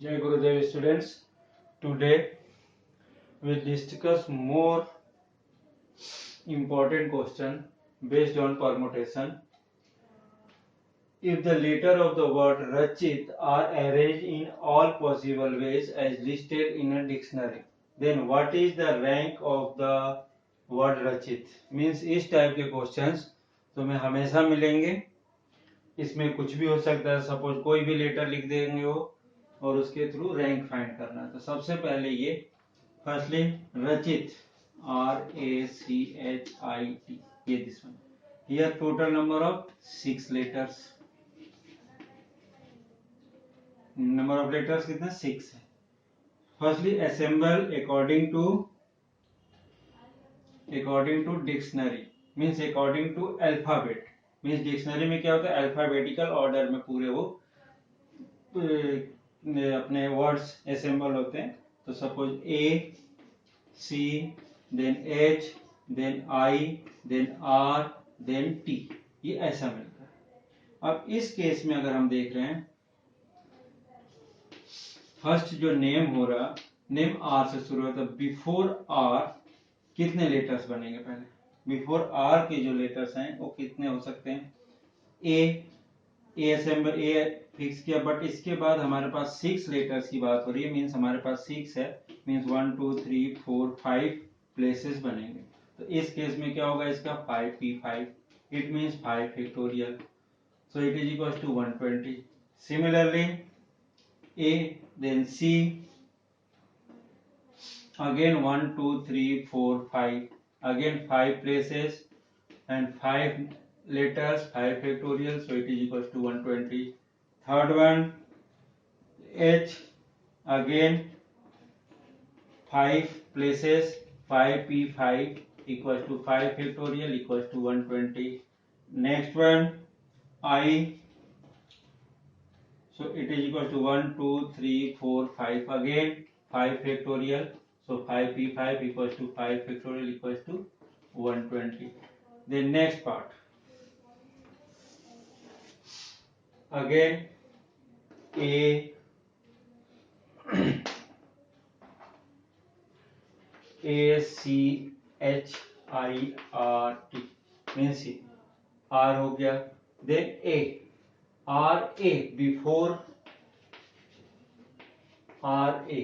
Jai Gurudev students. Today we'll discuss more important question based on permutation. If the letter of the word Rachit are arranged in all possible ways as listed in a dictionary, then what is the rank of the word Rachit? Means इस type के questions तुम्हें हमेशा मिलेंगे. इसमें कुछ भी हो सकता है. सपोज कोई भी लेटर लिख देंगे वो और उसके थ्रू रैंक फाइंड करना है. तो सबसे पहले ये फर्स्टली रचित RACHIT ये this one. Here total number of 6 letters. Number of letters कितना 6 है. Firstly assemble according to dictionary means according to alphabet. Means dictionary में क्या होता है अल्फाबेटिकल ऑर्डर में पूरे वो अपने वर्ड्स असेंबल होते हैं. तो suppose A C then H then I then R then T ये ऐसा मिलता है. अब इस केस में अगर हम देख रहे हैं फर्स्ट जो नेम हो रहा नेम R से शुरू होता है. बिफोर R कितने लेटर्स बनेंगे? पहले बिफोर R के जो लेटर्स हैं वो कितने हो सकते हैं? ए असेंबल ए फिक्स किया. बट इसके बाद हमारे पास 6 लेटर्स की बात हो रही है. मीन्स हमारे पास 6 है. मीन्स 1 2 3 4 5 प्लेसेस बनेंगे. तो इस केस में क्या होगा इसका 5p5. It means 5 factorial. So it is equal to 120. Similarly A then C again 1 2 3 4 5 again 5 places and 5 letters 5 factorial. So it is equal to 120. Third one H again 5 places 5p5 equals to 5 factorial equals to 120. Next one I. So it is equal to 1 2 3 4 5 again 5 factorial. So 5p5 equals to 5 factorial equals to 120. The next part again A ACHIRT means R हो गया. Then A RA before RA.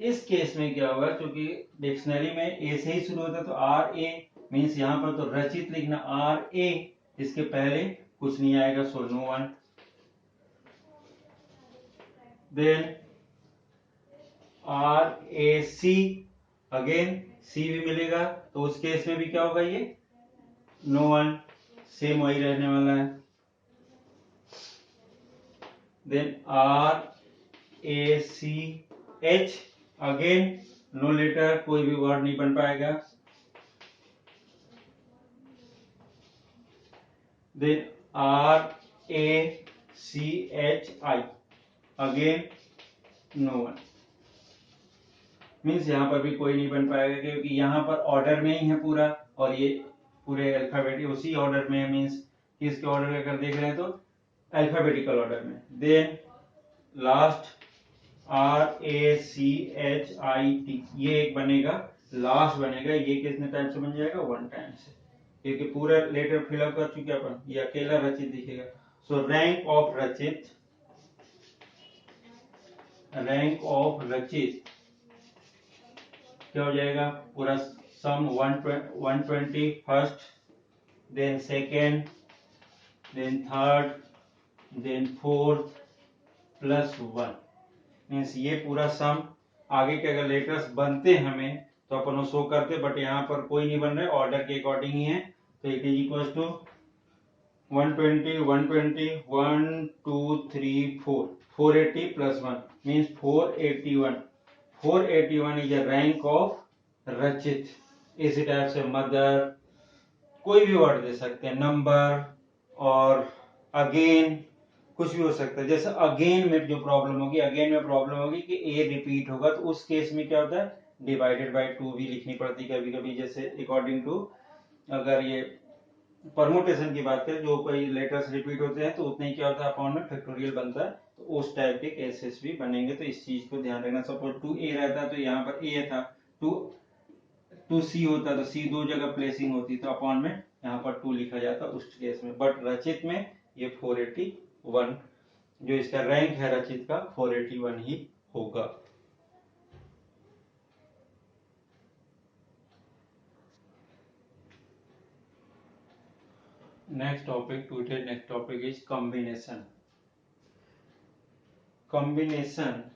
इस case में क्या होगा क्योंकि dictionary में ए से ही शुरू होता है तो RA मीन्स यहाँ पर तो रचित लिखना RA. इसके पहले कुछ नहीं आएगा. So no one. Then RAC again C भी मिलेगा. तो उस केस में भी क्या होगा ये नो वन. सेम वही रहने वाला है. Then RACH again no letter कोई भी वर्ड नहीं बन पाएगा. Then RACHI again no one. Means यहाँ पर भी कोई नहीं बन पाएगा क्योंकि यहाँ पर ऑर्डर में ही है पूरा और ये पूरे अल्फाबेटिक उसी ऑर्डर में है. मीन्स किसके ऑर्डर में अगर देख रहे हैं तो अल्फाबेटिकल ऑर्डर में. देन लास्ट RACHIT ये एक बनेगा लास्ट बनेगा. ये कितने टाइम से बन जाएगा 1 टाइम से क्योंकि पूरा लेटर फिलअप कर चुके अपन. ये अकेला रचित दिखेगा. सो रैंक ऑफ रचित क्या हो जाएगा पूरा sum 120 first then second then third then fourth plus 1 means ये पूरा सम. आगे के अगर लेटर्स बनते हमें तो अपन शो करते बट यहाँ पर कोई नहीं बन रहे ऑर्डर के अकॉर्डिंग ही है. तो it is equal to 120 120 1 2 3 4 480 plus 1 means 481. 481 is a rank of Rachit. इसी टाइप से मदर कोई भी वर्ड दे सकते हैं. नंबर और अगेन कुछ भी हो सकता है. जैसे अगेन में जो प्रॉब्लम होगी कि ए रिपीट होगा तो उस केस में क्या होता है डिवाइडेड बाय 2 भी लिखनी पड़ती है कभी कभी. जैसे अकॉर्डिंग टू अगर ये परमुटेशन की बात करें जो कोई लेटर्स रिपीट होते हैं तो उतना ही क्या होता है अपॉन में फैक्टोरियल बनता है. तो उस टाइप के केसेस भी बनेंगे, तो इस चीज को ध्यान रखना। सपोज 2a रहता तो यहाँ पर a था, 2c होता तो c दो जगह प्लेसिंग होती, तो अपॉन में यहाँ पर 2 लिखा जाता उस केस में। बट रचित में ये 481, जो इसका रैंक है रचित का 481 ही होगा। Next topic is combination. Combination.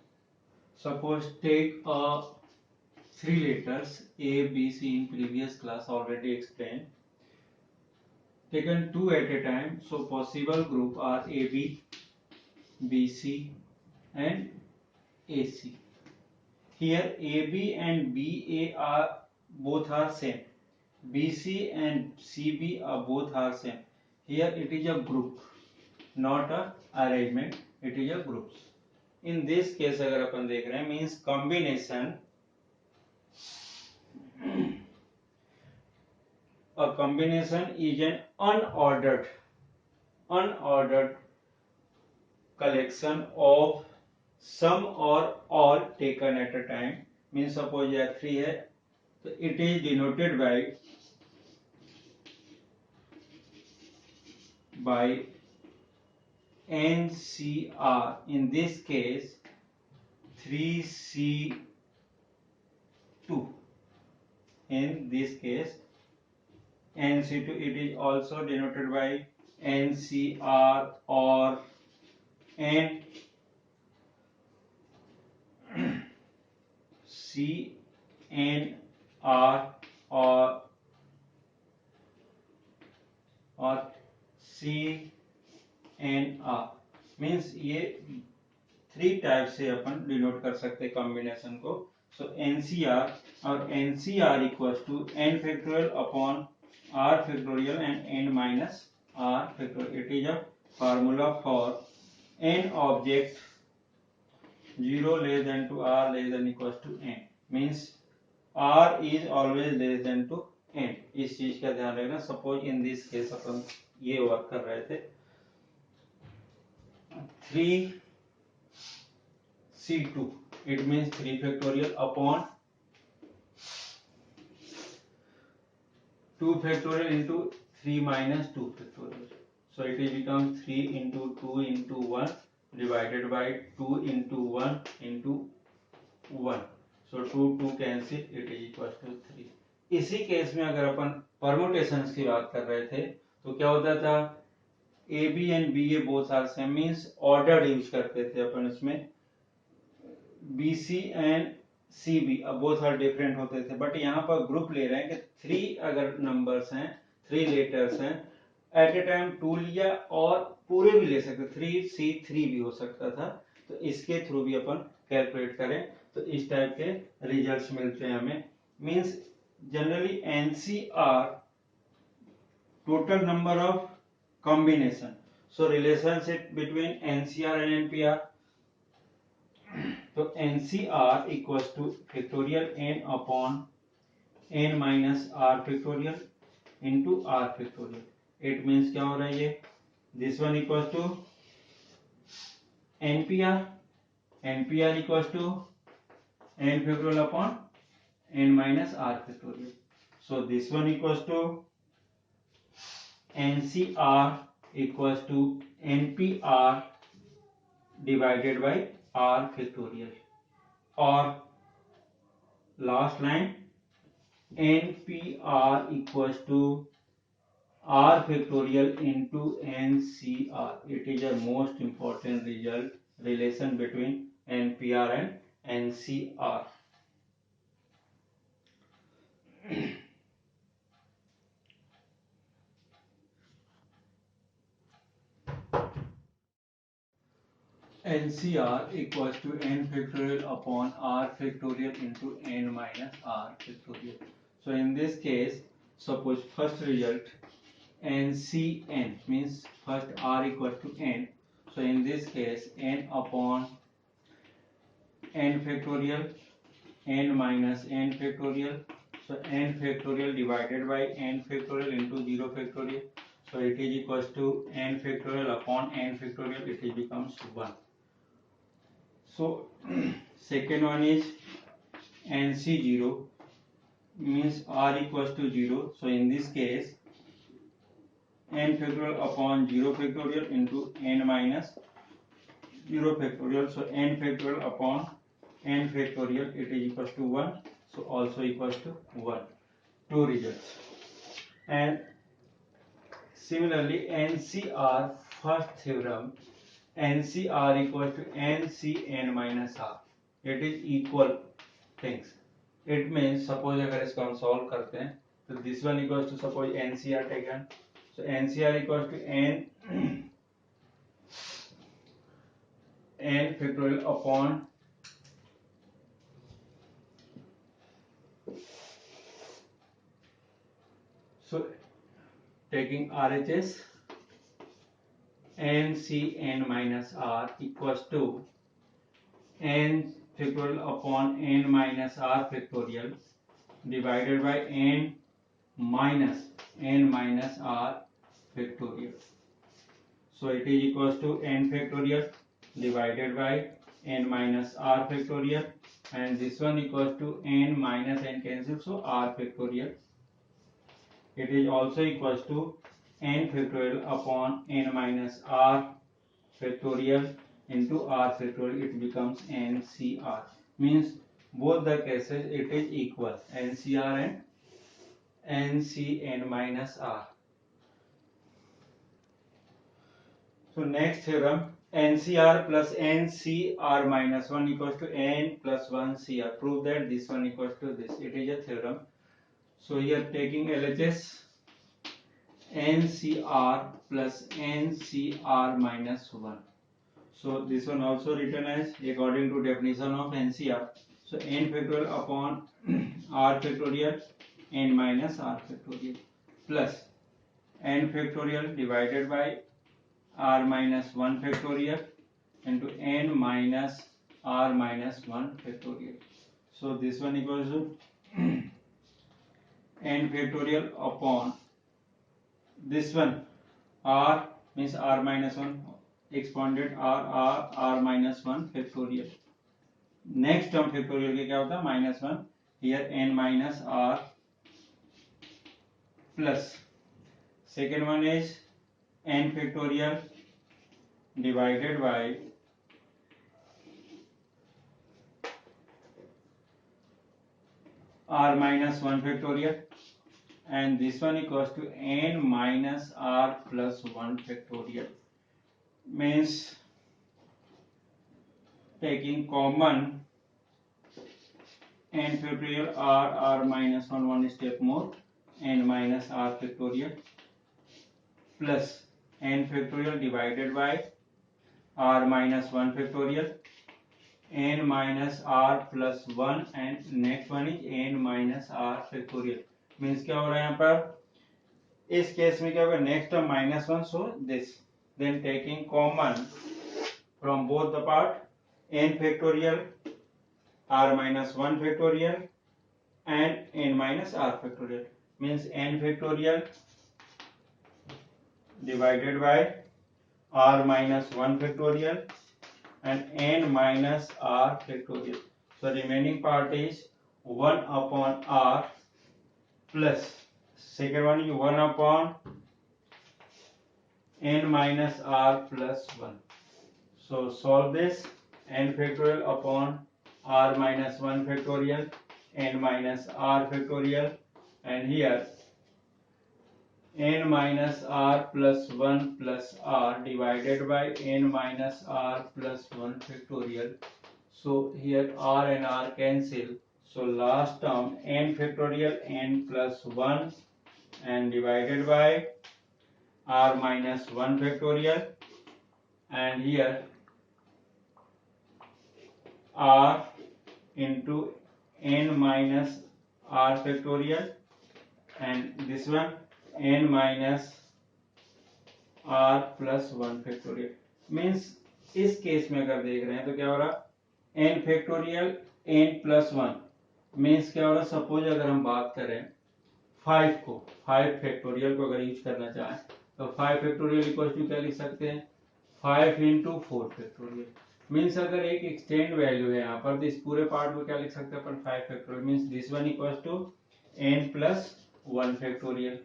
Suppose take a 3 letters A, B, C in previous class already explained. Taken 2 at a time. So possible group are AB, BC and AC. Here AB and BA are both are same. BC and CB are both are same. Here it is a group, not a arrangement. It is a groups. In this case अगर अपन देख रहे हैं means combination, a combination is an unordered collection of some or all taken at a time. Means suppose यह 3 है तो it is denoted by NCR. In this case 3C2. In this case NC2, it is also denoted by NCR or NCNR or CNR. Means ये 3 type से अपन denote कर सकते हैं combination को। So NCR और NCR equals to n factorial upon r factorial and n minus r factorial. It is a formula for n object 0 less than to r less than equals to n. Means r is always less than to n. इस चीज का ध्यान रखना. Suppose in this case अपन ये work कर रहे थे 3C2, it means 3 factorial upon 2 factorial into 3 minus 2 factorial. So it will become 3 into 2 into 1 divided by 2 into 1 into 1. So 2 cancel, it is equals to 3. इसी केस में अगर अपन permutations की बात कर रहे थे तो क्या होता था AB and BA both are same, means ordered use करते थे अपन. इसमें BC and CB both are different होते थे, बट यहाँ पर ग्रुप ले रहे हैं कि 3 अगर नंबर्स हैं 3 लेटर्स हैं एट ए टाइम 2 लिया और पूरे भी ले सकते 3C3 भी हो सकता था. तो इसके थ्रू भी अपन कैलकुलेट करें तो इस टाइप के रिजल्ट्स मिलते हैं हमें. Means generally NCR total number of combination. So relationship between NCR and NPR. तो NCR equals to factorial n upon n minus r factorial into r factorial. It means क्या हो रहा है ये this one equals to NPR. NPR equals to n factorial upon n minus r factorial. So this one equals to NCR equals to NPR divided by r factorial, or last line NPR equals to r factorial into NCR. It is a most important result relation between NPR and NCR. NCR equals to n factorial upon r factorial into n minus r factorial. So in this case, suppose first result NCN means first r equals to n. So in this case n upon n factorial n minus n factorial. So n factorial divided by n factorial into 0 factorial. So it is equals to n factorial upon n factorial. It becomes 1. So second one is NC0 means r equals to 0. So in this case n factorial upon 0 factorial into n minus 0 factorial. So n factorial upon n factorial, it is equals to 1. So also equals to 1. Two results. And similarly NCR first theorem, NCR equals to NCn minus r. It is equal things. It means suppose अगर इसको हम solve करते हैं तो this one equals to suppose NCR taken. So NCR equals to n factorial upon so taking RHS NCn minus r equals to n factorial upon n minus r factorial divided by n minus r factorial. So it is equals to n factorial divided by n minus r factorial, and this one equals to n minus n cancel, so r factorial. It is also equals to n factorial upon n minus r factorial into r factorial. It becomes NCR. Means both the cases it is equal, NCR and NCn minus r. So next theorem, NCR plus NCR minus 1 equals to n plus 1 CR. Prove that this one equals to this. It is a theorem. So here taking LHS, NCR plus NCR minus 1. So this one also written as according to definition of NCR. So n factorial upon r factorial n minus r factorial plus n factorial divided by r minus 1 factorial into n minus r minus 1 factorial. So this one equals to n factorial upon this one r means r minus 1 expounded r minus 1 factorial. Next term factorial के क्या होता है -1. Here n minus r plus second one is n factorial divided by r minus 1 factorial, and this one equals to n minus r plus 1 factorial. Means taking common n factorial r minus 1 step more, n minus r factorial plus n factorial divided by r minus 1 factorial, n minus r plus 1, and next one is n minus r factorial. Means क्या हो रहा है यहाँ पर इस case में क्या होगा, next term -1, so this, then taking common from both the part n factorial r minus 1 factorial and n minus r factorial. Means n factorial divided by r minus 1 factorial and n minus r factorial. So remaining part is 1 upon r plus second one is 1 upon n minus r plus 1. So solve this. N factorial upon r minus 1 factorial, n minus r factorial, and here n minus r plus 1 plus r divided by n minus r plus 1 factorial. So here r and r cancel. So last term n factorial n plus 1 and divided by r minus 1 factorial, and here r into n minus r factorial, and this one n minus r plus 1 factorial. Means इस case में अगर देख रहे हैं तो क्या हो रहा, n factorial n plus 1 means क्या हो रहा, सपोज अगर हम बात करें 5 फैक्टोरियल को अगर यूज करना चाहें तो 5 फैक्टोरियल इक्वल टू क्या लिख सकते हैं, 5 into 4 फैक्टोरियल. मीन्स अगर एक एक्सटेंड वैल्यू है यहाँ पर तो इस पूरे पार्ट में क्या लिख सकते हैं अपन 5 factorial means this one equals to n plus 1 factorial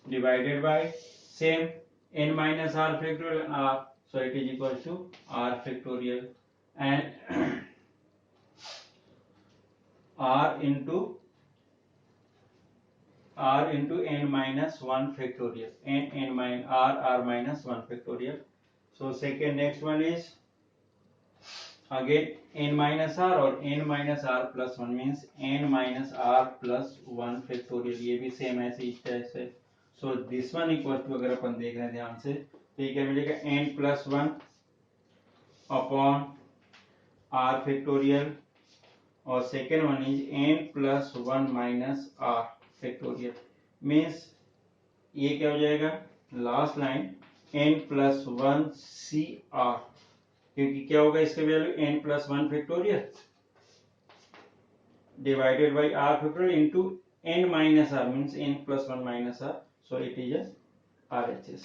divided by same n minus r factorial r so it is equal to r factorial and r into n minus 1 factorial n r minus 1 factorial. So second next one is again n minus r और n minus r plus 1 means n minus r plus 1 factorial ये भी same ऐसे इस type से. So this one equals to अगर अपन देख रहे हैं ध्यान से तो ये क्या मिलेगा n plus 1 upon r factorial और second one is n plus 1 minus r factorial means ये क्या हो जाएगा last line n plus 1 c r क्योंकि क्या होगा इसके value n plus 1 factorial divided bye r factorial into n minus r means n plus 1 minus r so it is a RHS.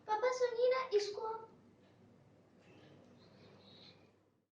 पापा सुनिए ना, इसको आप